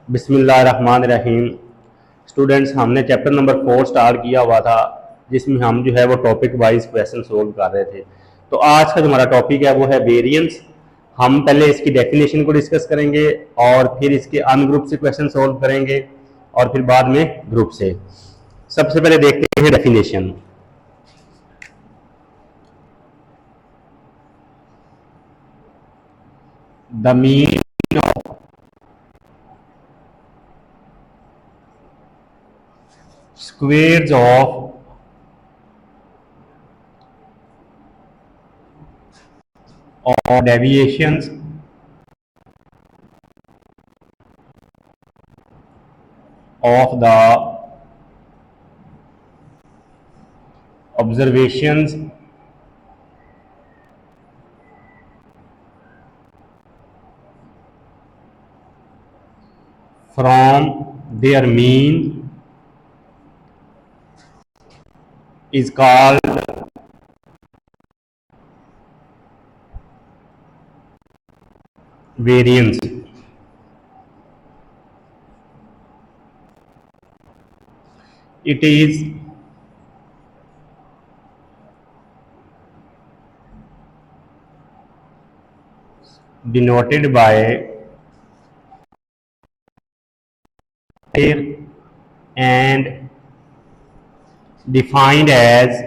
बिस्मिल्लाहिर्रहमानिर्रहीम। स्टूडेंट्स, हमने chapter number 4 start किया हुआ था, जिसमें हम जो है वो टॉपिक वाइज क्वेश्चन सोल्व कर रहे थे। तो आज का जो हमारा टॉपिक है वो है वेरिएंस। हम पहले इसकी डेफिनेशन को डिस्कस करेंगे और फिर इसके अनग्रुप से क्वेश्चन सोल्व करेंगे और फिर बाद में ग्रुप से। सबसे पहले देखते हैं definition. The mean squares or deviations of the observations from their mean is called variance. It is denoted by and defined as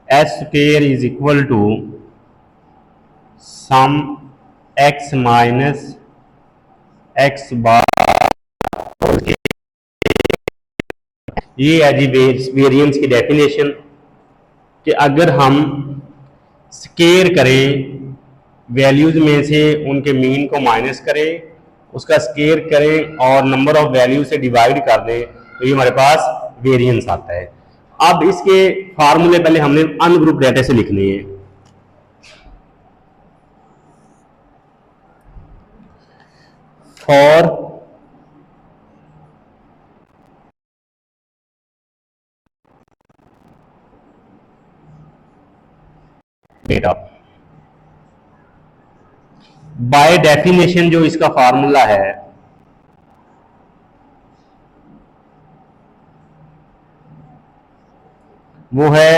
s square is equal to sum x minus x bar। ये है जी variance की definition कि अगर हम square करें, values में से उनके मीन को माइनस करें, उसका स्केयर करें और नंबर ऑफ वैल्यू से डिवाइड कर दें तो ये हमारे पास वेरिएंस आता है। अब इसके फार्मूले पहले हमने अनग्रुप डेटा से लिखने हैं। फॉर डेटा बाय डेफिनेशन जो इसका फार्मूला है वो है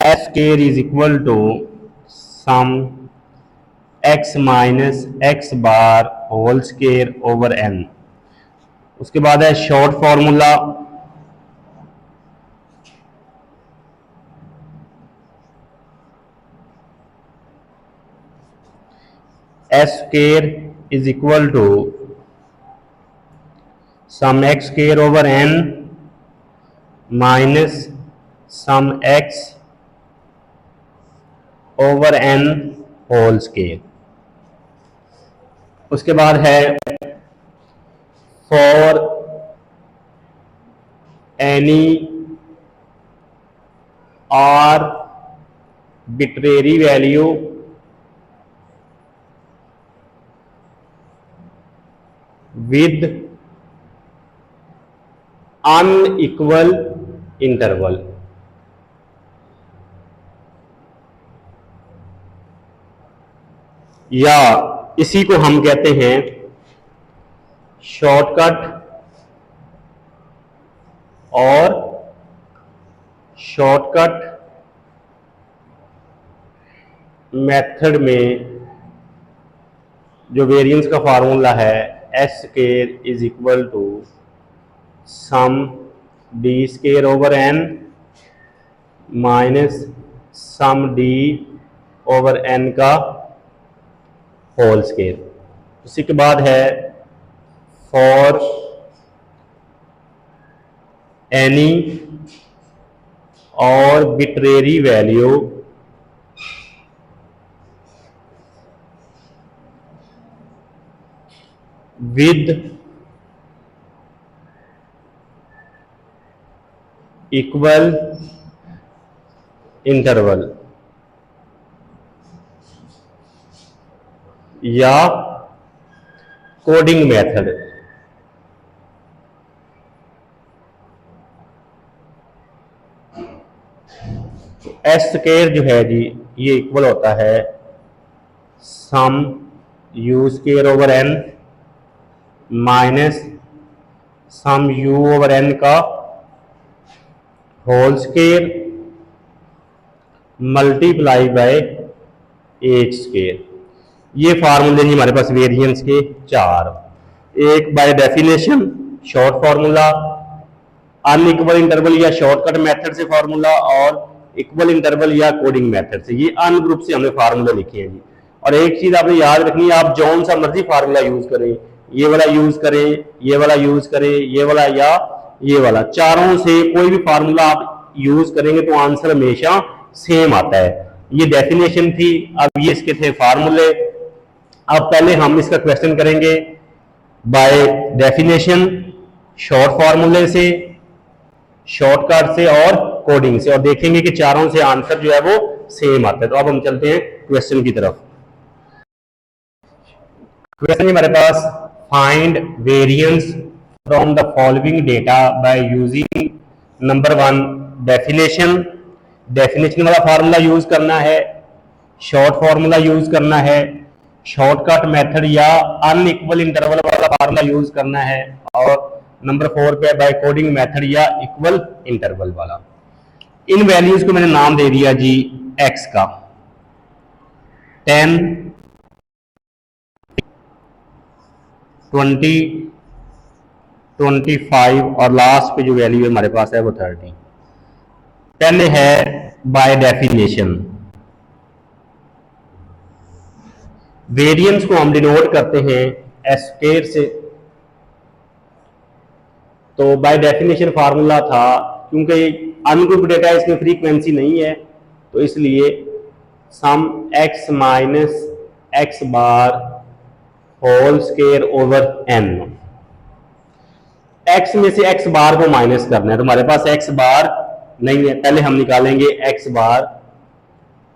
S square is equal to sum x minus x bar whole square over n. उसके बाद है short formula s square is equal to sum x square over N minus sum x over n whole square. उसके बाद है for any arbitrary value with unequal interval। या इसी को हम कहते हैं शॉर्टकट और शॉर्टकट मेथड में जो वेरिएंस का फार्मूला है S square is equal to sum D square over N minus sum D over N का होल स्क्वायर। उसी के बाद है for any arbitrary value with equal interval या कोडिंग मेथड। एस स्क्वायर जो है जी ये इक्वल होता है sum U square over N minus sum U over N का whole square multiply by H square. ये फार्मूले हैं हमारे पास वेरिएंस के चार। एक by definition short formula, unequal interval या शॉर्टकट मेथड से फार्मूला, और इक्वल इंटरवल या कोडिंग मेथड से। ये अन ग्रुप से हमने फार्मूला लिखे हैं जी। और एक चीज आपने याद रखनी है, आप जौन सा मर्जी फार्मूला यूज करें, ये वाला यूज करें, ये वाला यूज करें, ये वाला या ये वाला, चारों से कोई भी फार्मूला आप यूज करेंगे तो आंसर हमेशा सेम आता है। ये डेफिनेशन थी, अब ये इसके थे फार्मूले। अब पहले हम इसका क्वेश्चन करेंगे बाय डेफिनेशन, शॉर्ट फार्मूले से, शॉर्टकट से और कोडिंग से, और देखेंगे कि चारों से आंसर जो है वो सेम आता है। तो अब हम चलते हैं क्वेश्चन की तरफ। क्वेश्चन हमारे पास, find variance from the following data by using number 1 definition. Definition वाला फार्मूला यूज करना है, शॉर्ट फार्मूला यूज करना है, शॉर्टकट मेथड या अनइक्वल इंटरवल वाला फार्मूला यूज करना है, और नंबर 4 पे बाय कोडिंग मेथड या इक्वल इंटरवल वाला। इन वैल्यूज को मैंने नाम दे दिया जी x का 10, 20, 25 और लास्ट पे जो वैल्यू है हमारे पास है वो 30। पहले है बाय डेफिनेशन। वेरिएंस को हम डिनोट करते हैं एस स्क्वायर से। तो बाय डेफिनेशन फार्मूला था, क्योंकि अनग्रुप डेटा इसमें फ्रीक्वेंसी नहीं है, तो इसलिए sum x minus x bar whole square over n। x में से x बार को माइनस करना है, तो हमारे पास x बार नहीं है, पहले हम निकालेंगे x बार।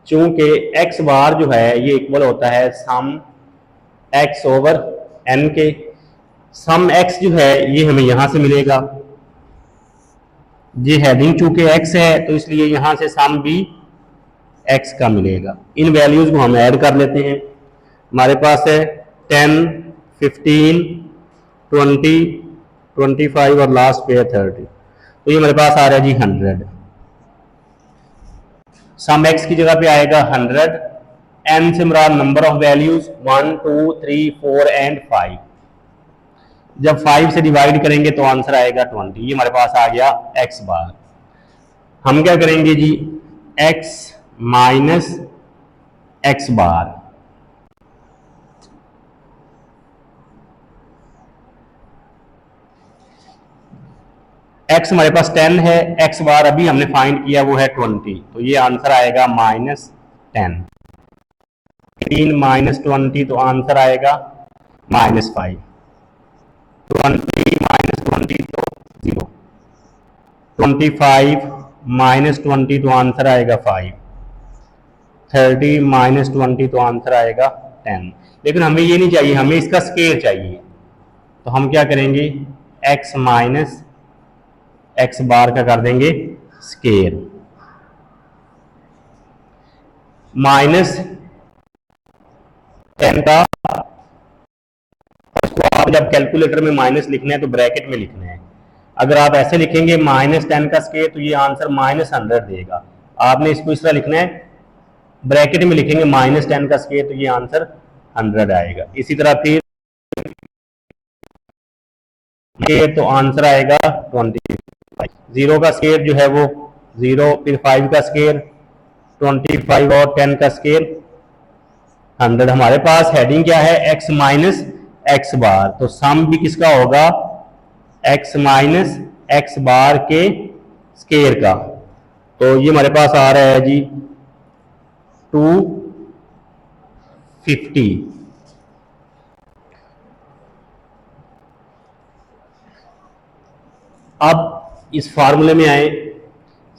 चूंकि x बार जो है ये इक्वल होता है सम x ओवर n के। सम x जो है ये हमें यहां से मिलेगा, ये हेडिंग चूंकि x है तो इसलिए यहां से सम भी x का मिलेगा। इन वैल्यूज को हम ऐड कर लेते हैं। हमारे पास है 10, 15, 20, 25 और लास्ट पे है 30। तो ये हमारे पास आ रहा है जी 100। सम x की जगह पे आएगा 100। n से मुराद नंबर ऑफ वैल्यूज 1, 2, 3, 4 एंड 5। जब 5 से डिवाइड करेंगे तो आंसर आएगा 20। ये हमारे पास आ गया x बार। हम क्या करेंगे जी, x माइनस एक्स बार। x हमारे पास 10 है, x बार अभी हमने फाइंड किया वो है 20, तो ये आंसर आएगा -10। 15 माइनस 20 तो आंसर आएगा -5। 20 माइनस 20 तो 0। 25 माइनस 20 तो आंसर आएगा 5। 30 माइनस 20 तो आंसर आएगा 10। लेकिन हमें ये नहीं चाहिए, हमें इसका स्केयर चाहिए। तो हम क्या करेंगे, x माइनस एक्स बार का कर देंगे स्केयर। -10 का, उसको आप जब कैलकुलेटर में माइनस लिखना है तो ब्रैकेट में लिखना है। अगर आप ऐसे लिखेंगे -10 का स्केयर तो ये आंसर -100 देगा। आपने इसको इस तरह लिखना है, ब्रैकेट में लिखेंगे -10 का स्केयर तो ये आंसर 100 आएगा। इसी तरह फिर तो आंसर आएगा 25। 0 का स्केयर जो है वो 0, फिर 5 का स्केयर 25 और 10 का स्केयर 100। हमारे पास हेडिंग क्या है, x माइनस एक्स बार। तो सम भी किसका होगा, x माइनस एक्स बार के स्केयर का। तो ये हमारे पास आ रहा है जी 250। अब इस फार्मूले में आए,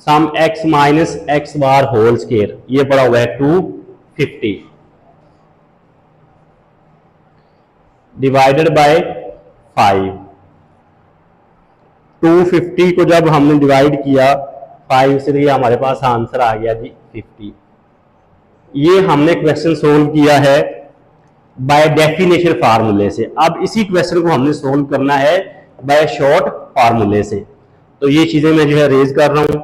sum x minus x bar whole square, ये पड़ा हुआ है 250 डिवाइडेड बाय 5। 250 को जब हमने डिवाइड किया 5 से, तो ये हमारे पास आंसर आ गया जी 50। ये हमने क्वेश्चन सोल्व किया है बाय डेफिनेशन फार्मूले से। अब इसी क्वेश्चन को हमने सोल्व करना है बाय शॉर्ट फार्मूले से। तो ये चीजें मैं जो है रेज कर रहा हूं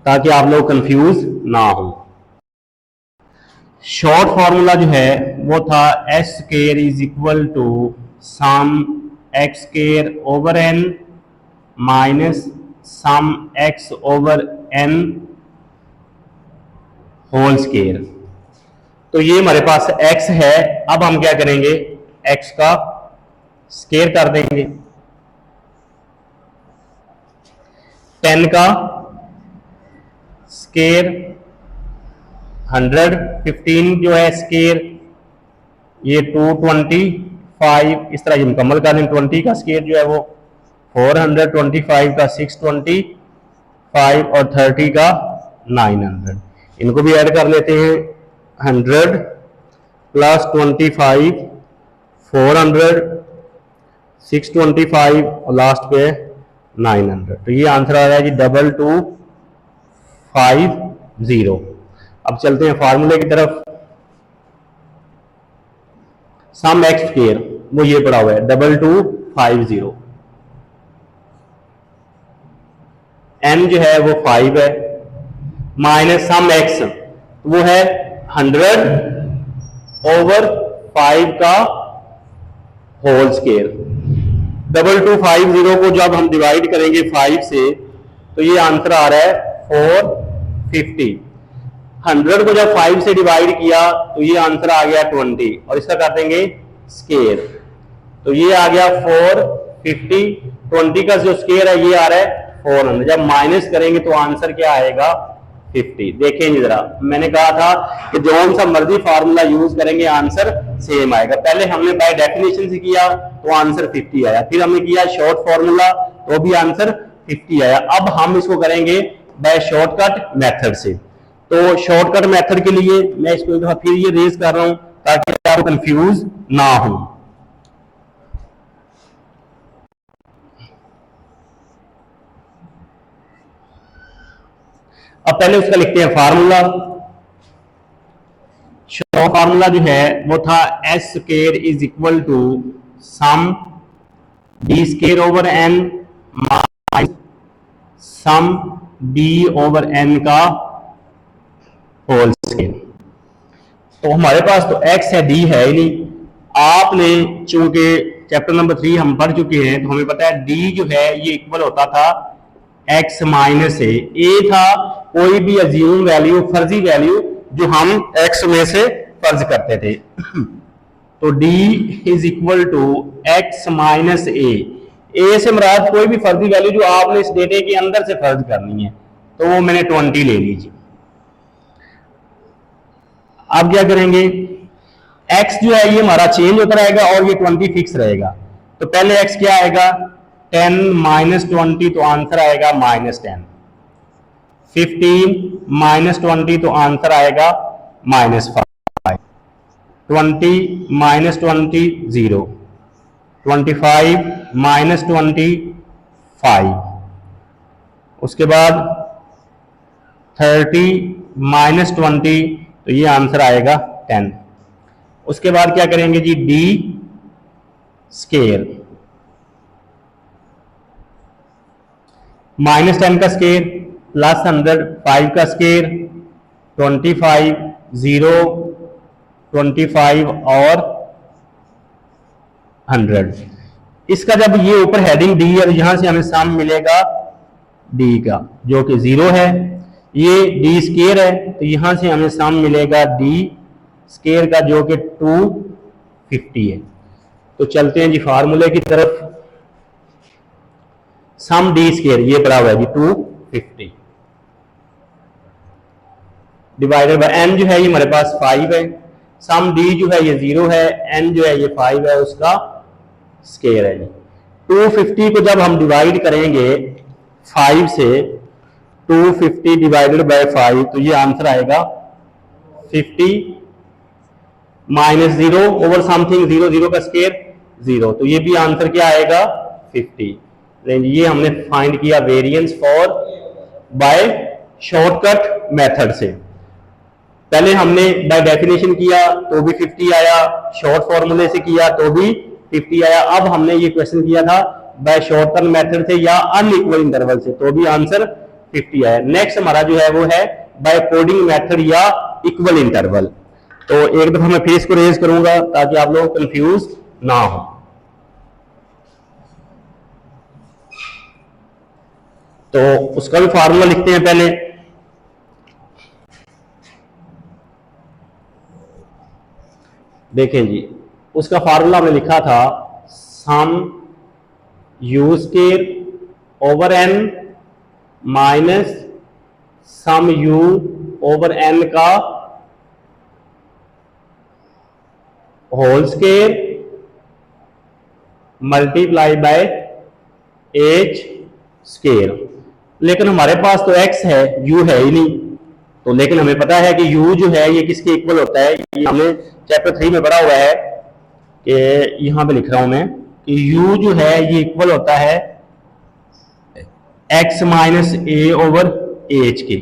ताकि आप लोग कंफ्यूज ना हो। शॉर्ट फार्मूला जो है वो था s square is equal to sum x square over N minus sum x over n whole square. तो ये हमारे पास x है। अब हम क्या करेंगे, x का स्क्वायर कर देंगे, 10 का स्क्वायर 100, 15 जो है स्क्वायर ये 225, इस तरह ये मुकम्मल कर दें। 20 का स्क्वायर जो है वो 400, 25 का 625 और 30 का 900। इनको भी ऐड कर लेते हैं। 100 प्लस 25 400 625 और लास्ट पे 900। तो ये आंसर आ रहा है जी 2250। अब चलते हैं फार्मूले की तरफ। सम एक्स स्क्वायर वो ये पड़ा हुआ है 2250। एन जो है वो 5 है माइनस सम एक्स वो है 100 ओवर 5 का होल स्क्वायर। 2250 को जब हम डिवाइड करेंगे 5 से तो ये आंसर आ रहा है 450। 100 को जब 5 से डिवाइड किया तो ये आंसर आ गया 20 और इसका कर देंगे स्क्वायर। तो ये आ गया 450। 20 का जो स्क्वायर है ये आ रहा है 400। जब माइनस करेंगे तो आंसर क्या आएगा 50। देखें जरा, मैंने कहा था कि जो सा मर्जी फार्मूला यूज करेंगे आंसर सेम आएगा। पहले हमने बाय डेफिनेशन से किया तो आंसर 50 आया, फिर हमने किया शॉर्ट फार्मूला तो भी आंसर 50 आया। अब हम इसको करेंगे बाय शॉर्टकट मेथड से। तो शॉर्टकट मेथड के लिए मैं इसको एक दफा फिर ये रेज कर रहा हूं ताकि आप कंफ्यूज ना हो। अब पहले उसका लिखते हैं फार्मूला। शॉर्ट फार्मूला जो है वो था s square is equal to sum D square over N minus sum D over N का होल स्क्वायर। तो हमारे पास तो x है, d है ही नहीं। आपने चूंकि चैप्टर नंबर 3 हम पढ़ चुके हैं तो हमें पता है d जो है ये इक्वल होता था x माइनस a था कोई भी अज्यूम वैल्यू, फर्जी वैल्यू जो हम x में से फर्ज करते थे। तो d is equal to x minus a से मुराद कोई भी फर्जी वैल्यू जो आपने इस डेटे के अंदर से फर्ज करनी है, तो वो मैंने 20 ले लीजिए। अब क्या करेंगे, x जो है ये हमारा चेंज होता रहेगा और ये 20 फिक्स रहेगा। तो पहले x क्या आएगा 10 माइनस 20 तो आंसर आएगा माइनस 10। 15 माइनस 20 तो आंसर आएगा माइनस 5। 20 माइनस 20 0। 25 माइनस 20 5। उसके बाद 30 माइनस 20 तो ये आंसर आएगा 10। उसके बाद क्या करेंगे जी d स्क्वायर माइनस 10 का स्क्वायर प्लस 100 5 का स्क्वायर 25 0 25 और 100। इसका जब ये ऊपर हेडिंग डी है यहां से हमें सम मिलेगा d का जो कि 0 है, ये d स्क्वायर है तो यहां से हमें सम मिलेगा d स्क्वायर का जो कि 250 है। तो चलते हैं जी फार्मूले की तरफ। सम d स्क्वायर ये पड़ा हुआ है जी 250 डिवाइडेड बाय n जो है ये हमारे पास 5 है। सम d जो है ये 0 है, n जो है ये 5 है, उसका स्क्वायर है जी। 250 को जब हम डिवाइड करेंगे 5 से, 250 डिवाइडेड बाय 5 तो ये आंसर आएगा 50 माइनस 0 ओवर समथिंग 0 0 का स्क्वायर 0। तो ये भी आंसर क्या आएगा 50। ये हमने फाइंड किया variance for by shortcut method से। पहले हमने बाय डेफिनेशन किया तो भी 50 आया, शॉर्ट फॉर्मूले से किया तो भी 50 आया। अब हमने ये क्वेश्चन किया था बाय शॉर्टकट मेथड से या अनइक्वल इंटरवल से, तो भी आंसर 50 आया। नेक्स्ट हमारा जो है वो है बाय कोडिंग मेथड या इक्वल इंटरवल। तो एक दफा मैं फिर इसको रेज करूंगा ताकि आप लोग कंफ्यूज ना हो। तो उसका भी फार्मूला लिखते हैं पहले। देखें जी, उसका फार्मूला हमने लिखा था sum U square over N minus sum U over N का whole square multiply by H square. लेकिन हमारे पास तो x है, u है ही नहीं। तो लेकिन हमें पता है कि u जो है ये किसके इक्वल होता है, ये हमने चैप्टर 3 में पढ़ा हुआ है कि यहां पे लिख रहा हूं मैं कि u जो है ये इक्वल होता है x माइनस ए ओवर एच के।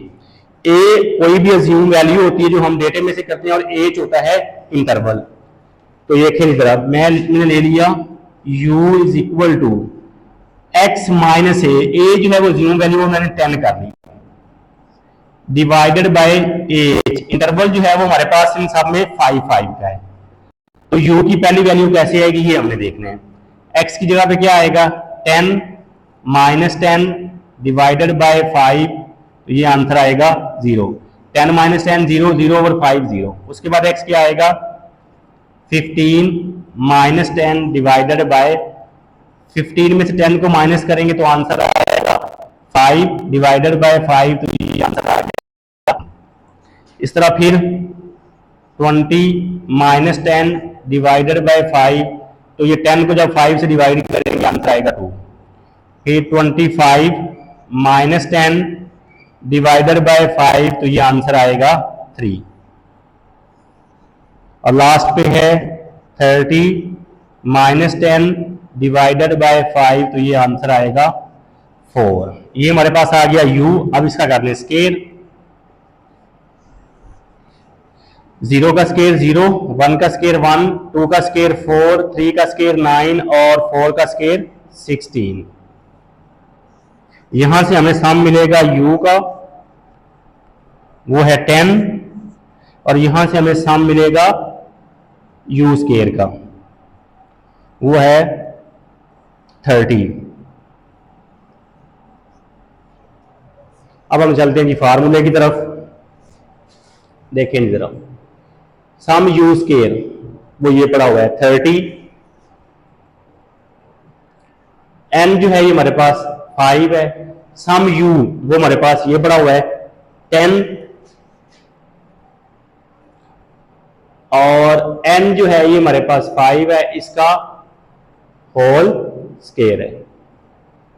a कोई भी अज्यूम वैल्यू होती है जो हम डेटे में से करते हैं और h होता है इंटरवल। तो ये खेल जरा, मैंने ले लिया u is equal to x minus A जो है वो अज्यूम वैल्यू वो मैंने 10 कर ली, डिवाइडेड बाय एच। इंटरवल जो है वो हमारे पास इन सब में 5 5 का है। तो u की पहली वैल्यू कैसे आएगी ये हमने देखना है। x की जगह पे क्या आएगा 10 माइनस 10 डिवाइडेड बाय 5, तो ये आंसर आएगा 0। 10 माइनस 10 0, 0 ओवर 5 0। उसके बाद x क्या आएगा 15 माइनस 10 डिवाइडेड बाय 15 में से 10 को माइनस करेंगे तो आंसर आएगा 5 डिवाइडेड बाय 5, तो ये आंसर आ गया। इस तरह फिर 20 माइनस 10 डिवाइडेड बाय 5, तो ये 10 को जब 5 से डिवाइड करेंगे आंसर आएगा 2। फिर 25 माइनस 10 डिवाइडेड बाय 5, तो ये आंसर आएगा 3। और लास्ट पे है 30 माइनस 10 डिवाइडेड बाय 5, तो ये आंसर आएगा 4। ये हमारे पास आ गया u। अब इसका कर लें स्केयर। 0 का स्केयर 0, 1 का स्केयर 1, 2 का स्केयर 4, 3 का स्केयर 9 और 4 का स्केयर 16। यहां से हमें सम मिलेगा u का, वो है 10, और यहां से हमें सम मिलेगा u स्केयर का, वो है 30। अब हम चलते हैं जी फार्मूले की तरफ। देखें जरा, सम u स्केयर वो ये पड़ा हुआ है 30, n जो है ये हमारे पास 5 है, सम u वो हमारे पास ये पड़ा हुआ है 10, और n जो है ये हमारे पास 5 है, इसका होल स्केयर है,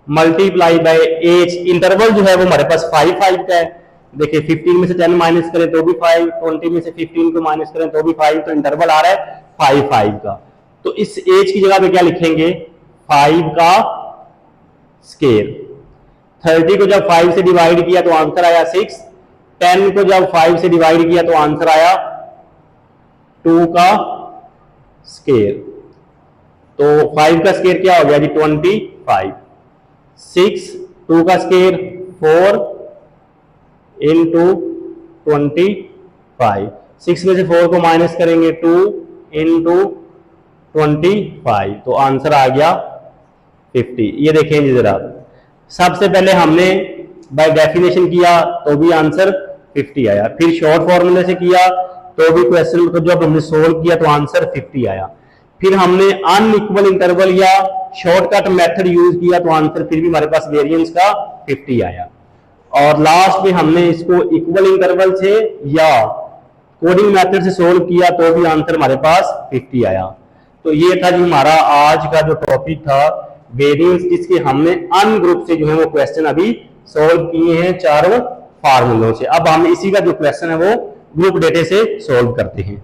मल्टीप्लाई बाय एच। इंटरवल जो है वो हमारे पास 5 5 का है। देखिए 15 में से 10 माइनस करें तो भी 5, 20 में से 15 को माइनस करें तो भी 5, तो इंटरवल आ रहा है 5 5 का। तो इस एच की जगह पे क्या लिखेंगे 5 का स्केयर। 30 को जब 5 से डिवाइड किया तो आंसर आया 6, 10 को जब 5 से डिवाइड किया तो आंसर आया 2 का स्केयर। तो 5 का स्केयर क्या हो गया जी 25, 6, 2 का स्केयर 4 इंटू 25, 6 में से 4 को माइनस करेंगे 2 इंटू 25, तो आंसर आ गया 50। ये देखेंगे जरा, सबसे पहले हमने बाय डेफिनेशन किया तो भी आंसर 50 आया, फिर शॉर्ट फॉर्मूले से किया तो भी क्वेश्चन को जब हमने सोल्व किया तो आंसर 50 आया, फिर हमने अनइक्वल इंटरवल या शॉर्टकट मेथड यूज किया तो आंसर फिर भी हमारे पास वेरिएंस का 50 आया, और लास्ट में हमने इसको इक्वल इंटरवल से या कोडिंग मेथड से सोल्व किया तो भी आंसर हमारे पास 50 आया। तो ये था जी हमारा आज का जो टॉपिक था वेरिएंस, जिसके हमने अन ग्रुप से जो है वो क्वेश्चन अभी सोल्व किए हैं चारों फार्मूलों से। अब हम इसी का जो क्वेश्चन है वो ग्रुप डेटे से सोल्व करते हैं।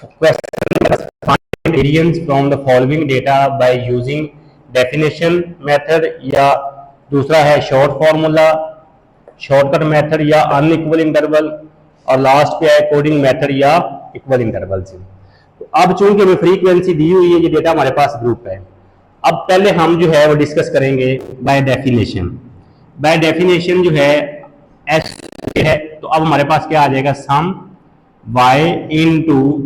Question find variance from the following data by using definition method, या दूसरा है शॉर्ट फॉर्मूला, शॉर्टकट मेथड या अनइक्वल इंटरवल, और लास्ट पे है कोडिंग मेथड या इक्वल इंटरवल से। तो अब चूंकि हमें फ्रीक्वेंसी दी हुई है, ये डेटा हमारे पास ग्रुप है। अब पहले हम जो है वो डिस्कस करेंगे बाय डेफिनेशन। बाय डेफिनेशन जो है एस है, तो अब हमारे पास क्या आ जाएगा, sum y into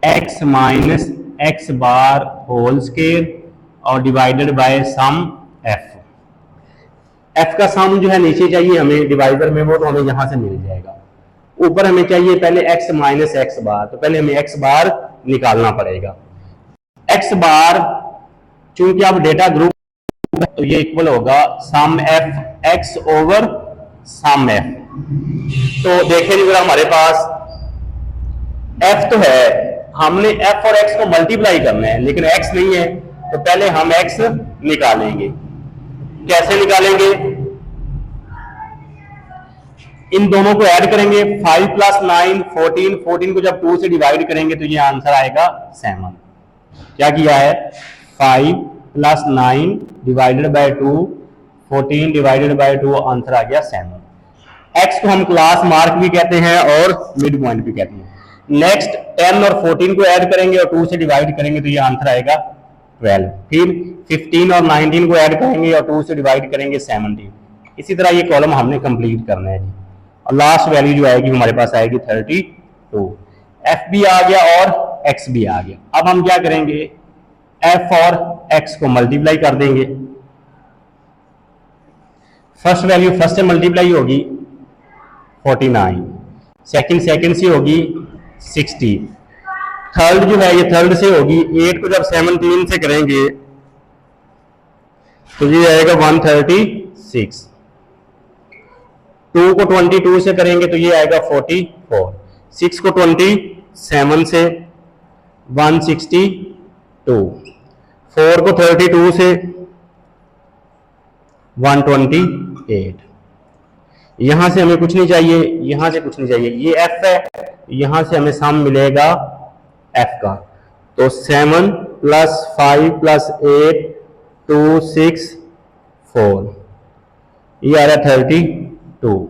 x minus x bar whole square और divided by sum F. F का सम जो है नीचे चाहिए हमें डिवाइडर में, वो तो हमें यहां से मिल जाएगा। ऊपर हमें चाहिए पहले एक्स माइनस एक्स बार, तो पहले हमें एक्स बार निकालना पड़ेगा। एक्स बार चूंकि अब डेटा ग्रुप है तो ये इक्वल होगा sum F X over sum F. तो देखें जरा हमारे पास एफ तो है, हमने एफ और एक्स को मल्टीप्लाई करना है, लेकिन एक्स नहीं है, तो पहले हम एक्स निकालेंगे। कैसे निकालेंगे, इन दोनों को ऐड करेंगे, 5 प्लस 9 14, 14 को जब 2 से डिवाइड करेंगे तो ये आंसर आएगा 7। क्या किया है, 5 plus 9 divided by 2, 14 divided by 2, answer आ गया 7। एक्स को हम क्लास मार्क भी कहते हैं और मिड पॉइंट भी कहते हैं। नेक्स्ट 10 और 14 को ऐड करेंगे और 2 से डिवाइड करेंगे तो ये आंसर आएगा 12। फिर 15 और 19 को ऐड करेंगे और 2 से डिवाइड करेंगे 17। इसी तरह ये कॉलम हमने कंप्लीट करना है जी। और लास्ट वैल्यू जो आएगी हमारे पास आएगी 32। एफ भी आ गया और एक्स भी आ गया। अब हम क्या करेंगे, एफ और एक्स को मल्टीप्लाई कर देंगे। फर्स्ट वैल्यू फर्स्ट से मल्टीप्लाई होगी 49, सेकंड से होगी 60, थर्ड जो है ये थर्ड से होगी। 8 को जब 17 से करेंगे तो ये आएगा 136। 2 को 22 से करेंगे तो ये आएगा 44। 6 को 27 से 162। 4 को 32 से 128। यहां से हमें कुछ नहीं चाहिए, यहां से कुछ नहीं चाहिए, ये एफ है, यहां से हमें सम मिलेगा एफ का। तो 7 प्लस 5 प्लस 8 2 6 4, ये आ रहा 32।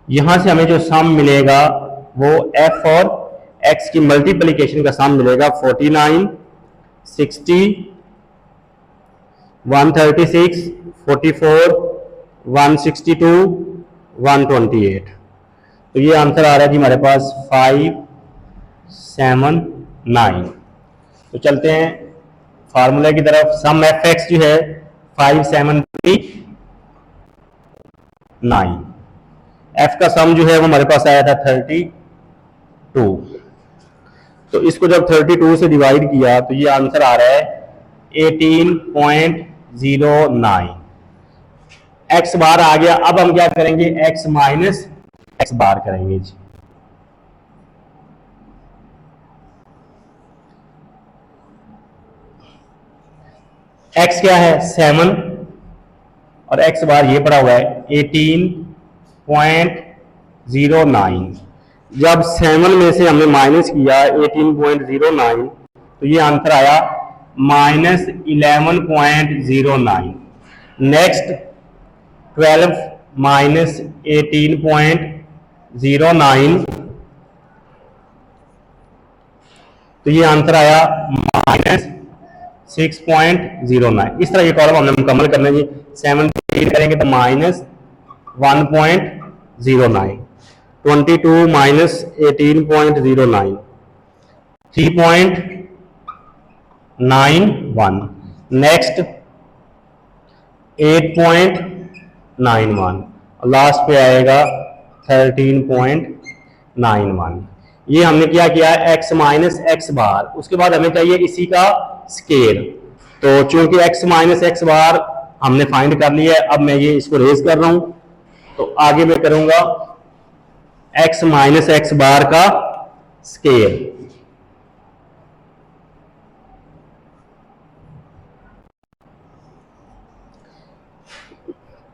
यहां से हमें जो सम मिलेगा वो एफ और एक्स की मल्टीप्लिकेशन का सम मिलेगा 49 60 136 44 162 128। तो ये आंसर आ रहा है जी हमारे पास 579। तो चलते हैं फार्मूला की तरफ। सम एफ एक्स जो है 579। एफ का सम जो है वो हमारे पास आया था 32। तो इसको जब 32 से डिवाइड किया तो ये आंसर आ रहा है 18.09। एक्स बार आ गया। अब हम क्या करेंगे, एक्स माइनस एक्स बार करेंगे जी। एक्स क्या है 7 और एक्स बार ये पड़ा हुआ है 18.09। जब 7 में से हमने माइनस किया 18.09 तो ये आंसर आया -11.09। नेक्स्ट 12 माइनस 18.09 तो ये आंसर आया -6.09। इस तरह ये कॉलम हमने मुकम्मल करना है जी। 17 करेंगे तो -1.09, 22 माइनस 18.09 3.91, नेक्स्ट 8.91 और लास्ट पे आएगा 13.91। ये हमने क्या किया, x माइनस एक्स बार। उसके बाद हमें चाहिए इसी का स्केयर। तो चूंकि x माइनस एक्स बार हमने फाइंड कर लिया है, अब मैं ये इसको रेज कर रहा हूं। तो आगे मैं करूंगा x माइनस एक्स बार का स्केयर।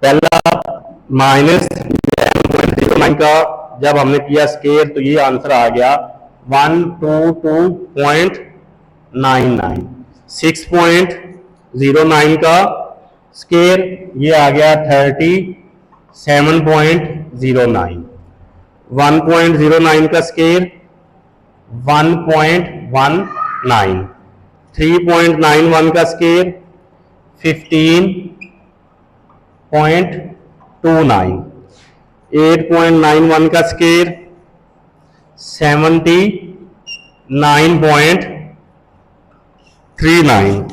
पहला -11.09 का जब हमने किया स्केयर तो ये आंसर आ गया 122.99। 6.09 का स्केयर ये आ गया 30.99। 7.09, 1.09 का स्केयर 1.19, 3.91 का स्केयर 15.29, 8.91 का स्केयर 79.39,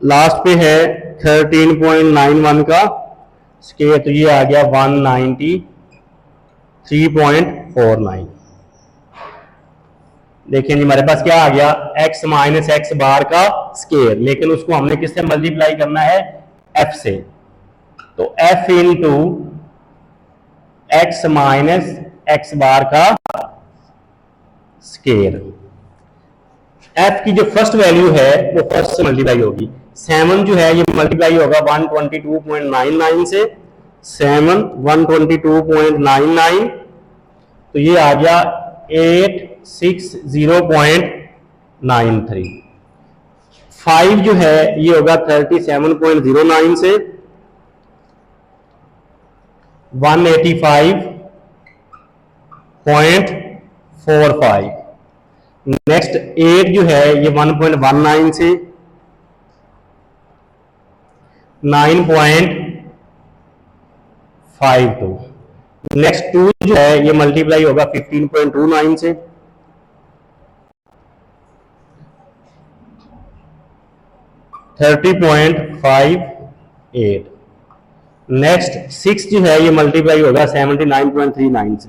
लास्ट पे है 13.91 का स्केयर, तो ये आ गया 193.49। देखिए जी हमारे पास क्या आ गया, x माइनस एक्स बार का स्केयर, लेकिन उसको हमने किससे मल्टीप्लाई करना है, f से। तो f into x minus x bar का स्केयर, f की जो फर्स्ट वैल्यू है वो फर्स्ट से मल्टीप्लाई होगी। 7 जो है ये मल्टीप्लाई होगा 122.99 से, 7 122.99, तो ये आ गया 860.93। 5 जो है ये होगा 37.09 से 185.45। नेक्स्ट 8 जो है ये 1.19 से 9.52। नेक्स्ट 2 जो है ये मल्टीप्लाई होगा 15.29 से 30.58। नेक्स्ट 6 जो है ये मल्टीप्लाई होगा 79.39 से,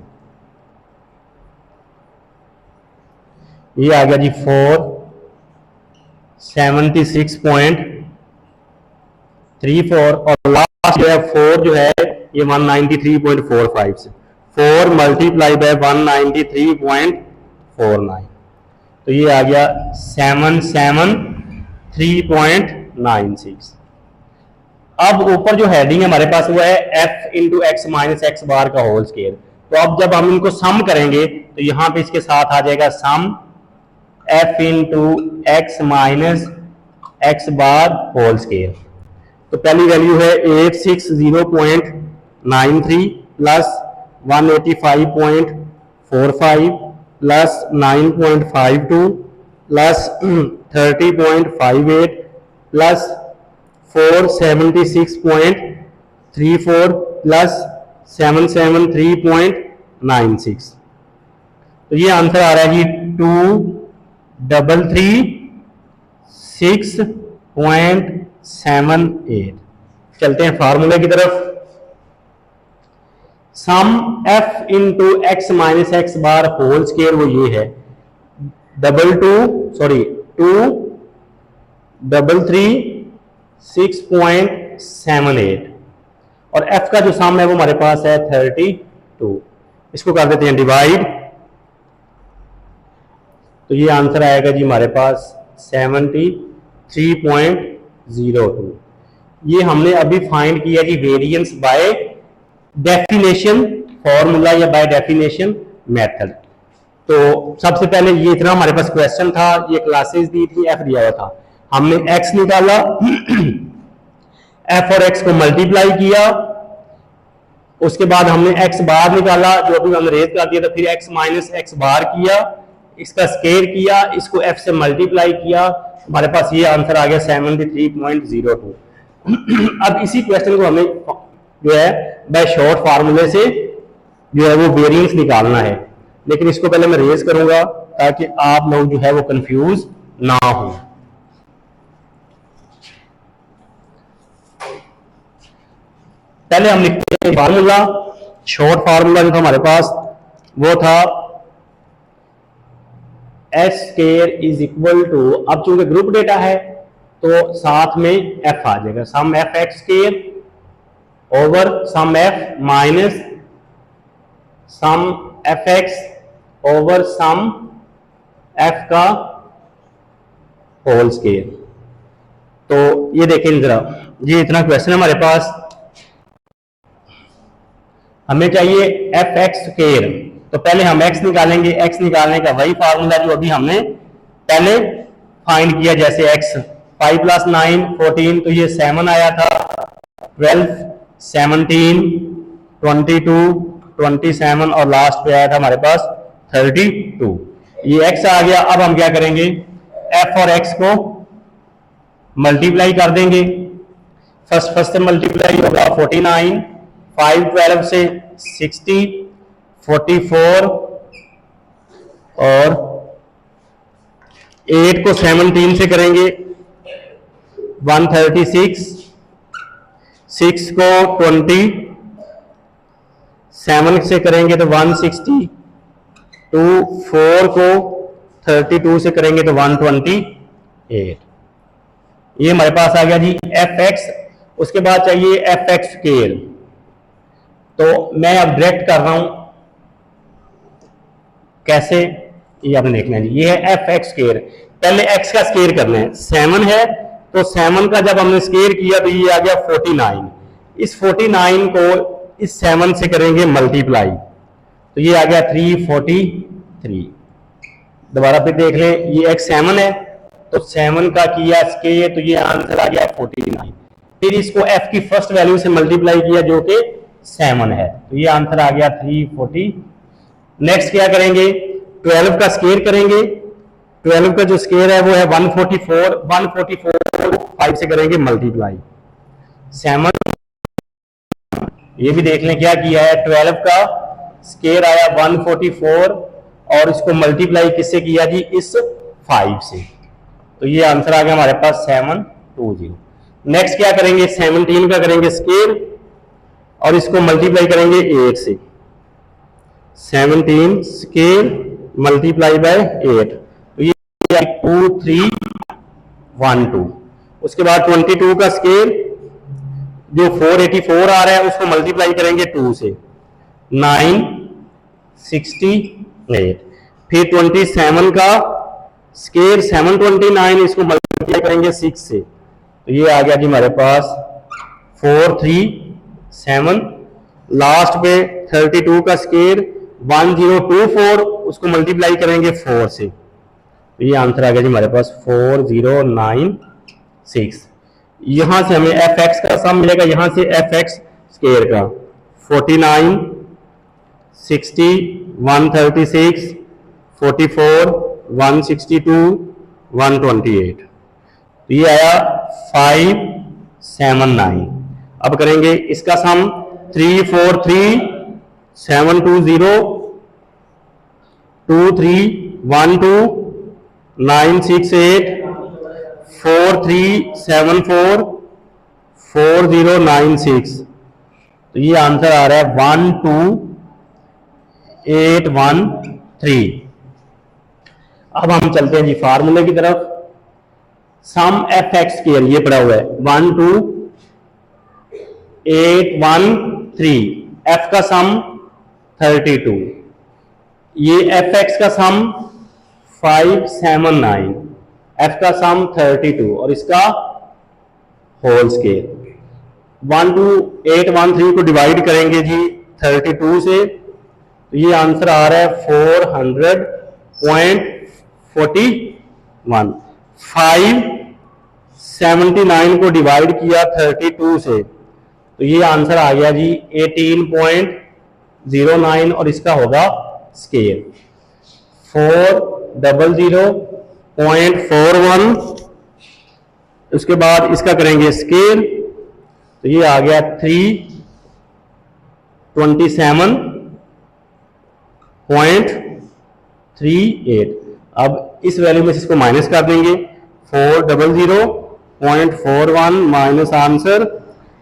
ये आ गया जी 476.34, और लास्ट जो है 4 जो है ये 193.45 से, 4 मल्टीप्लाई बाय 193.49, तो ये आ गया 773.96। अब ऊपर जो हेडिंग है हमारे पास वो है f into x minus x bar का होल स्केयर। तो अब जब हम इनको सम करेंगे तो यहां पे इसके साथ आ जाएगा sum f into x minus x bar whole square. तो पहली वैल्यू है 860.93 plus 185.45 plus 9.52 plus 30.58 plus 476.34 plus 773.96। तो ये आंसर आ रहा है जी 2336.78। चलते हैं फार्मूले की तरफ। Sum f into x minus x bar whole square वो ये है 2336.78, और f का जो सम है वो हमारे पास है 32। इसको कर देते हैं डिवाइड, तो ये आंसर आएगा जी हमारे पास 73.02। ये हमने अभी फाइंड किया जी वेरिएंस बाय डेफिनेशन फॉर्मूला या बाय डेफिनेशन मेथड। तो सबसे पहले ये इतना हमारे पास क्वेश्चन था, ये क्लासेस दी थी, f दिया हुआ था, हमने x निकाला f और x को मल्टीप्लाई किया, उसके बाद हमने x बार निकाला जो अभी हमने रेज कर दिया था, फिर x माइनस x बार किया, इसका स्केयर किया, इसको f से मल्टीप्लाई किया, हमारे पास ये आंसर आ गया 73.02। अब इसी क्वेश्चन को हमें जो है बाय शॉर्ट फार्मूले से जो है वो वेरिएंस निकालना है, लेकिन इसको पहले मैं रेज करूंगा ताकि आप लोग जो है वो कंफ्यूज ना हो। पहले हम लिखते हैं फार्मूला। शॉर्ट फार्मूला जो था हमारे पास वो था s square is equal to, अब चूंकि ग्रुप डेटा है तो साथ में एफ आ जाएगा, sum F X square over sum F minus sum F X over sum F का होल स्केयर। तो ये देखें जरा, ये इतना क्वेश्चन है हमारे पास, हमें चाहिए एफ एक्स स्केयर, तो पहले हम x निकालेंगे। x निकालने का वही फार्मूला जो अभी हमने पहले फाइंड किया, जैसे x 5 + 9 14, तो ये 7 आया था, 12 17, 22, 27 और लास्ट पे आया था हमारे पास 32। ये x आ गया। अब हम क्या करेंगे, f और x को मल्टीप्लाई कर देंगे। फर्स्ट से मल्टीप्लाई होगा 49, 5 12 से 60, 44 और 8 को 17 से करेंगे 136, 6 को 20, 7 से करेंगे तो 160, 4 को 32 से करेंगे तो 128। ये हमारे पास आ गया जी एफ एक्स। उसके बाद चाहिए एफ एक्स स्केयर। तो मैं अब डायरेक्ट कर रहा हूं कैसे, ये आपने देखना है जी। ये है एफ एक्स स्केयर। पहले एक्स का स्केयर करना है। 7 है तो 7 का जब हमने स्केयर किया तो ये आ गया 49। इस 49 को इस 7 से करेंगे मल्टीप्लाई तो ये आ गया 343। दोबारा फिर देख लें, ये एक्स 7 है तो 7 का किया स्केयर तो ये आंसर आ गया 49। फिर इसको f की फर्स्ट वैल्यू से मल्टीप्लाई किया जो कि 7 है तो ये आंसर आ गया 340। नेक्स्ट क्या करेंगे, 12 का स्केयर करेंगे। 12 का जो स्केयर है वो है 144। 144 5 से करेंगे मल्टीप्लाई 7। ये भी देख लें क्या किया है, 12 का स्केयर आया 144 और इसको मल्टीप्लाई किससे किया जी, इस 5 से। तो ये आंसर आ गया हमारे पास 720। नेक्स्ट क्या करेंगे, 17 का करेंगे स्केयर और इसको मल्टीप्लाई करेंगे 8 से। 17 स्केयर मल्टीप्लाई बाय 8 तो ये 2312। उसके बाद 22 का स्केयर जो 484 आ रहा है उसको मल्टीप्लाई करेंगे 2 से 968। फिर 27 का स्केयर 729 इसको मल्टीप्लाई करेंगे 6 से तो ये आ गया जी हमारे पास 437। लास्ट पे 32 का स्केयर 1024 उसको मल्टीप्लाई करेंगे 4 से तो ये आंसर आ गया जी हमारे पास 4096। यहां से हमें एफ एक्स का सम मिलेगा, यहां से एफ एक्स स्केयर का 49, 60, 136, 44, 162, 128 तो ये आया 579। अब करेंगे इसका सम 343, 720, 2312, 968, 4374, 4096 तो ये आंसर आ रहा है 12813। अब हम चलते हैं जी फार्मूले की तरफ। सम एफ एक्स स्केयर ये पड़ा हुआ है 12813। एफ का सम 32, ये एफ एक्स का सम 579, एफ का सम 32 और इसका होल स्केयर। 12813 को डिवाइड करेंगे जी 32 से तो ये आंसर आ रहा है 400.41। 579 को डिवाइड किया 32 से तो ये आंसर आ गया जी 18.09 और इसका होगा स्केयर 400.41। उसके बाद इसका करेंगे स्केयर तो ये आ गया 327.38। अब इस वैल्यू में से इसको माइनस कर देंगे 400.41 माइनस आंसर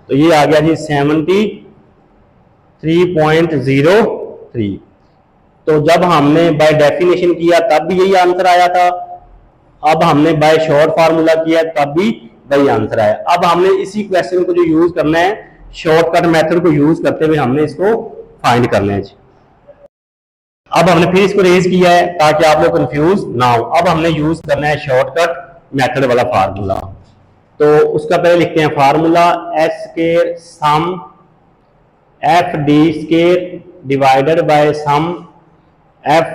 तो ये आ गया जी 73.03। तो जब हमने बाय डेफिनेशन किया तब भी यही आंसर आया था, अब हमने बाय शॉर्ट फार्मूला किया तब भी वही आंसर आया। अब हमने इसी क्वेश्चन को जो यूज करना है शॉर्टकट मेथड को यूज करते हुए हमने इसको फाइंड करना है। अब हमने फिर इसको रेज किया है ताकि आप लोग कंफ्यूज ना हो। अब हमने यूज करना है शॉर्टकट मेथड वाला फार्मूला। तो उसका पहले लिखते हैं formula s square sum f d square divided by sum F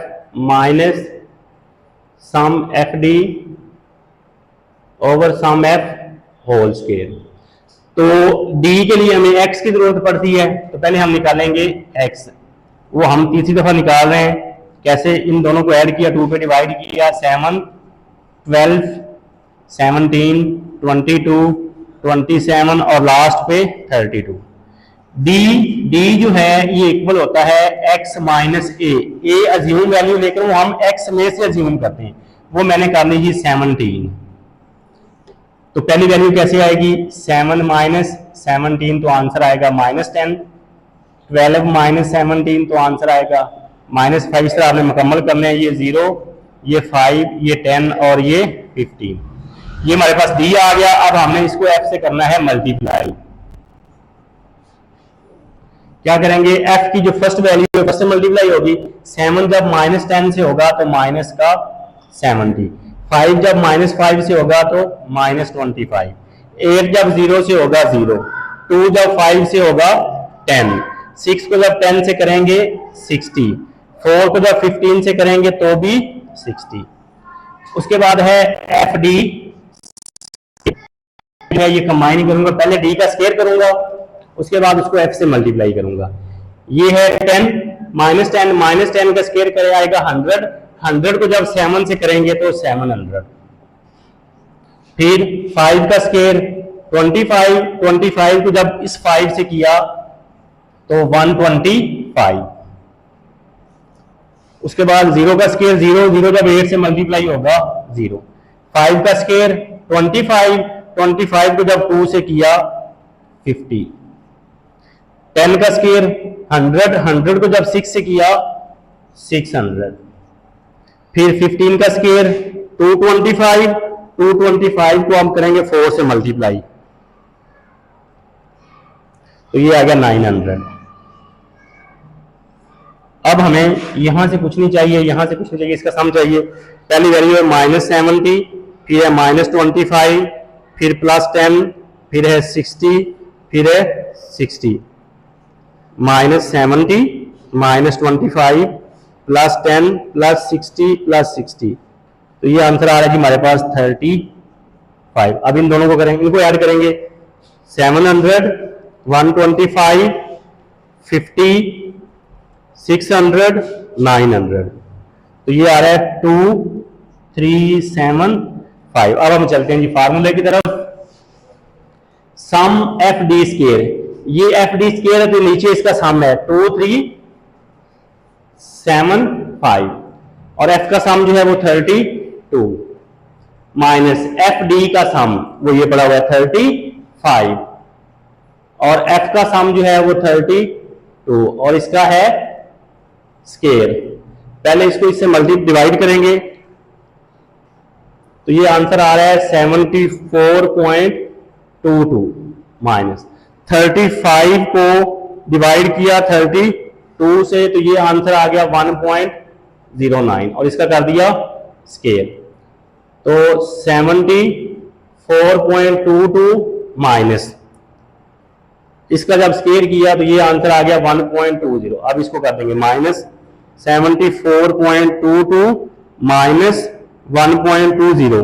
minus sum f d over sum F whole square. तो डी के लिए हमें एक्स की जरूरत पड़ती है, तो पहले हम निकालेंगे एक्स, वो हम तीसरी दफा निकाल रहे हैं। कैसे? इन दोनों को ऐड किया, 2 पे डिवाइड किया, 7 12 17 22 27 और लास्ट पे 32। डी जो है ये इक्वल होता है x माइनस ए अज्यूम वैल्यू लेकर वो हम x में से अज्यूम करते हैं, वो मैंने कर ली जी 17। तो पहली वैल्यू कैसे आएगी? 7 माइनस 17 तो आंसर आएगा -10, 12 माइनस 17 तो आंसर आएगा -5। इस तरह आपने मुकम्मल करने हैं, ये 0, ये 5, ये 10 और ये 15। ये हमारे पास डी आ गया। अब हमने इसको f से करना है मल्टीप्लाई। क्या करेंगे? f की जो फर्स्ट वैल्यू है फर्स्ट से मल्टीप्लाई होगी। 7 जब -10 से होगा तो माइनस का 70, 5 जब -5 से होगा तो -25, 8 जब 0 से होगा 0, 2 जब 5 से होगा 10, 6 को जब 10 से करेंगे 60, 4 को जब 15 से करेंगे तो भी 60। उसके बाद है एफ डी, ये कंबाइन करूंगा, पहले डी का स्क्वायर करूंगा, उसके बाद उसको f से मल्टीप्लाई करूंगा। ये है 10 -10 का स्क्वायर करे आएगा 100, 100 को जब 7 से करेंगे तो 700। फिर 5 का स्क्वायर 25, 25 को जब इस 5 से किया तो 125। उसके बाद 0 का स्क्वायर 0, 0 जब 8 से मल्टीप्लाई होगा 0। 5 का स्क्वायर 25, 25 को जब 2 से किया 50। 10 का स्क्वायर 100, 100 को जब 6 से किया 600। फिर 15 का स्क्वायर 225, 225 को हम करेंगे 4 से मल्टीप्लाई, तो ये आ गया 900। अब हमें यहां से पूछनी चाहिए, यहां से पूछनी चाहिए, इसका सम चाहिए। पहली वैल्यू है -70, फिर है -25, फिर +10, फिर है 60, फिर है 60। -70 -25 +10 +60 +60, तो ये आंसर आ रहा है कि हमारे पास 35। अब इन दोनों को करेंगे, इनको ऐड करेंगे, 700 125 50 600 900, तो ये आ रहा है 2375। अब हम चलते हैं जी फार्मूले की तरफ। सम एफ डी स्क्वायर, ये एफ डी स्क्वायर है तो नीचे इसका सम है 2375 और एफ का सम जो है वो 32 माइनस एफ डी का सम वो ये पड़ा हुआ है 35 और एफ का सम जो है वो 32 और इसका है स्क्वायर। पहले इसको इससे मल्टी डिवाइड करेंगे तो ये आंसर आ रहा है 74.22 माइनस 35 को डिवाइड किया 32 से तो ये आंसर आ गया 1.09 और इसका कर दिया स्क्वायर, तो 74.22 माइनस इसका जब स्क्वायर किया तो ये आंसर आ गया 1.20। अब इसको कर देंगे माइनस 74.22 माइनस 1.20,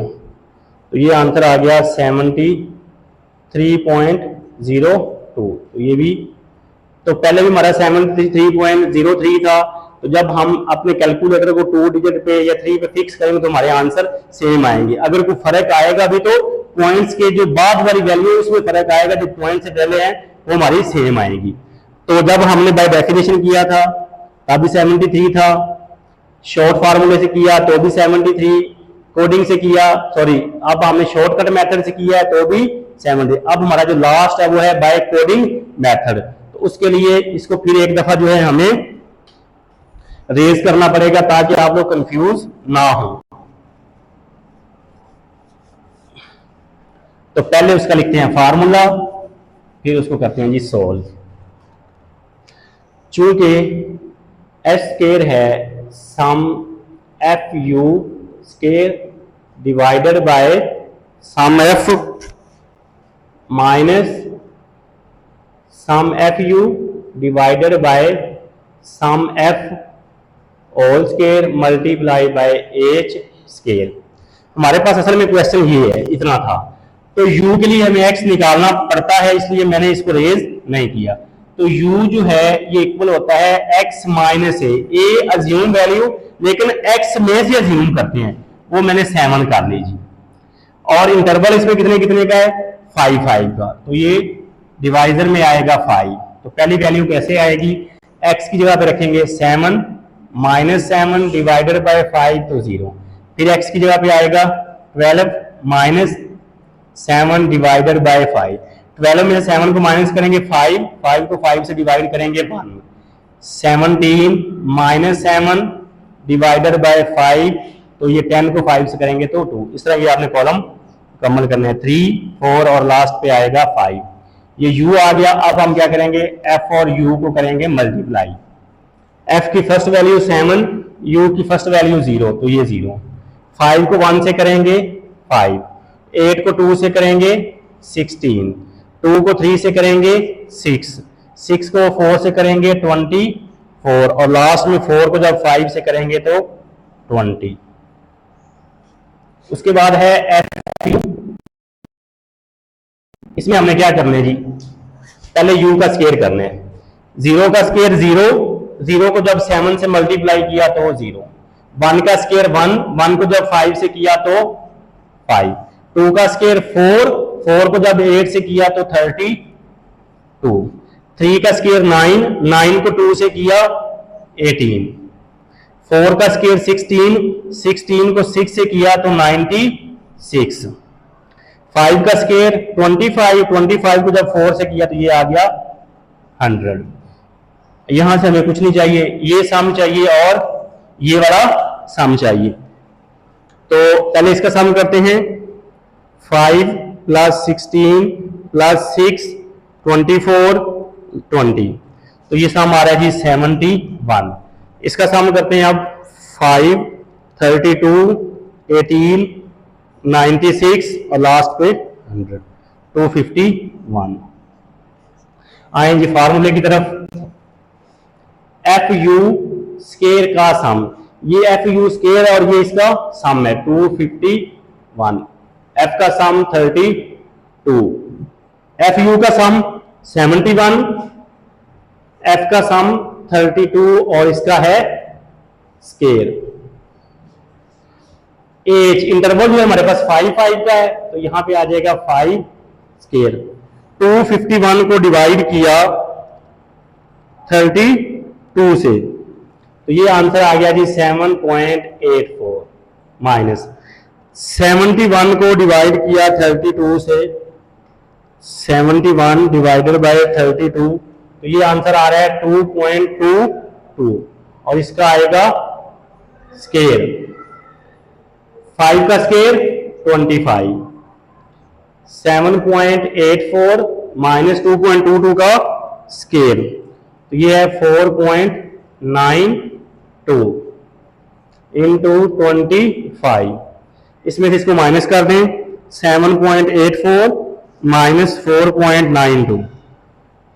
तो ये आंसर आ गया 73.02। तो ये भी, तो पहले भी हमारा 73.03 था, तो जब हम अपने कैलकुलेटर को 2 डिजिट पे या 3 पे फिक्स करेंगे तो हमारे आंसर सेम आएंगे। अगर कोई फर्क आएगा भी तो पॉइंट्स के जो बाद वाली वैल्यू है उसमें फर्क आएगा, जो पॉइंट से पहले है वो हमारी सेम आएगी। तो जब हमने बाय डेफिनेशन किया था तब भी 73 था, शॉर्ट फार्मूले से किया तो भी 73, कोडिंग से किया अब हमने शॉर्टकट मेथड से किया है तो भी 70। अब हमारा जो लास्ट है वो है बाय कोडिंग मेथड, तो उसके लिए इसको फिर एक दफा जो है हमें रेज करना पड़ेगा ताकि आप लोग कंफ्यूज ना हो। तो पहले उसका लिखते हैं फार्मूला, फिर उसको करते हैं जी सोल्व। चूंकि एस स्क्वायर है sum F U square divided by sum F minus sum F U divided by sum F whole square multiply by H square. हमारे पास असल में क्वेश्चन ये है, इतना था। तो u के लिए हमें x निकालना पड़ता है, इसलिए मैंने इसको रेज नहीं किया। तो u जो है ये इक्वल होता है x माइनस ए अज्यूम वैल्यू, लेकिन x में से अज्यूम करते हैं, वो मैंने 7 कर लीजिए। और इंटरवल इसमें कितने कितने का है, 5 5 का, तो ये डिवाइजर में आएगा 5। तो पहली वैल्यू कैसे आएगी, x की जगह पे रखेंगे 7 माइनस 7 डिवाइडेड बाय 5 तो 0, फिर x की जगह पे आएगा 12 माइनस 7 डिवाइडेड बाय 5, 12 में से 7 को माइनस करेंगे 5, 5 को 5 से डिवाइड करेंगे 1, 17 माइनस 7 डिवाइडेड बाय 5, तो ये 10 को 5 से करेंगे तो 2। इस तरह ये आपने कॉलम मुकम्मल करना है, 3 4 और लास्ट पे आएगा 5। ये u आ गया। अब हम क्या करेंगे, f और u को करेंगे मल्टीप्लाई। f की फर्स्ट वैल्यू 7, u की फर्स्ट वैल्यू 0, तो ये 0। 5 को 1 से करेंगे 5, 8 को 2 से करेंगे 16, 2 को 3 से करेंगे 6, 6 को 4 से करेंगे 24, और लास्ट में 4 को जब 5 से करेंगे तो 20। उसके बाद है f। इसमें हमने क्या करना है जी, पहले u का स्क्वायर करना है। 0 का स्क्वायर 0, 0 को जब 7 से मल्टीप्लाई किया तो 0, 1 का स्क्वायर 1, 1 को जब 5 से किया तो 5, 2 का स्क्वायर 4, 4 को जब 8 से किया तो 32, 3 का स्क्वायर 9, 9 को 2 से किया 18, 4 का स्क्वायर 16, 16 को 6 से किया तो 96, 5 का स्क्वायर 25, 25 को जब 4 से किया तो ये आ गया 100। यहां से हमें कुछ नहीं चाहिए, ये सम चाहिए और ये वाला सम चाहिए। तो पहले इसका सम करते हैं, 5 प्लस 16 प्लस 6 24 20, तो ये सम आ रहा है जी 71। इसका सम करते हैं अब, 5 32 18 96 और लास्ट पे 100, 251। आएंगे फार्मूले की तरफ। एफ यू स्केयर का सम, ये एफ यू स्केयर और ये इसका सम है 251। एफ का सम 32, एफ यू का सम 71, एफ का सम 32 और इसका है स्केयर। एज इंटरवल जो है हमारे पास 5 5 का है, तो यहां पे आ जाएगा 5 स्केयर। 251 को डिवाइड किया 32 से, तो ये आंसर आ गया जी 7.84, माइनस 71 को डिवाइड किया 32 से, 71 डिवाइडेड बाय 32, तो ये आंसर आ रहा है 2.22 और इसका आएगा स्केयर। 5 का स्केयर 25, 7.84 माइनस 2.22 का स्केयर, तो ये है 4.92 इंटू 25। इसमें से इसको माइनस कर दें, 7.84 माइनस 4.92,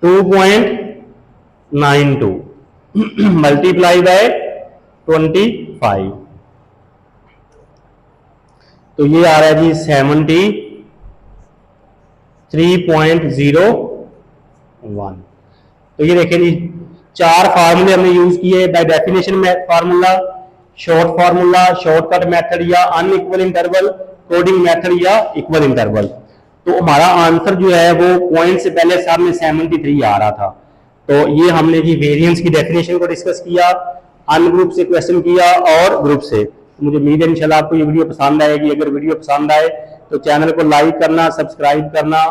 2.92 मल्टीप्लाई बाय 25, तो ये आ रहा है जी 73.01। तो ये देखें जी, 4 फार्मूले हमने यूज किए, बाय डेफिनेशन में formula, short formula, shortcut method या अनइक्वल इंटरवल, कोडिंग मेथड या इक्वल इंटरवल। तो हमारा आंसर जो है वो पॉइंट से पहले सामने 73 आ रहा था। तो ये हमने जी वेरिएंस की डेफिनेशन को डिस्कस किया, अनग्रुप से क्वेश्चन किया और ग्रुप से। तो मुझे उम्मीद है इंशाल्लाह आपको ये वीडियो पसंद आएगी। अगर वीडियो पसंद आए तो चैनल को लाइक करना, सब्सक्राइब करना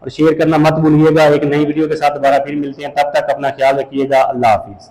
और शेयर करना मत भूलिएगा। एक नई वीडियो के साथ दोबारा फिर मिलते हैं, तब तक अपना ख्याल रखिएगा। अल्लाह हाफिज।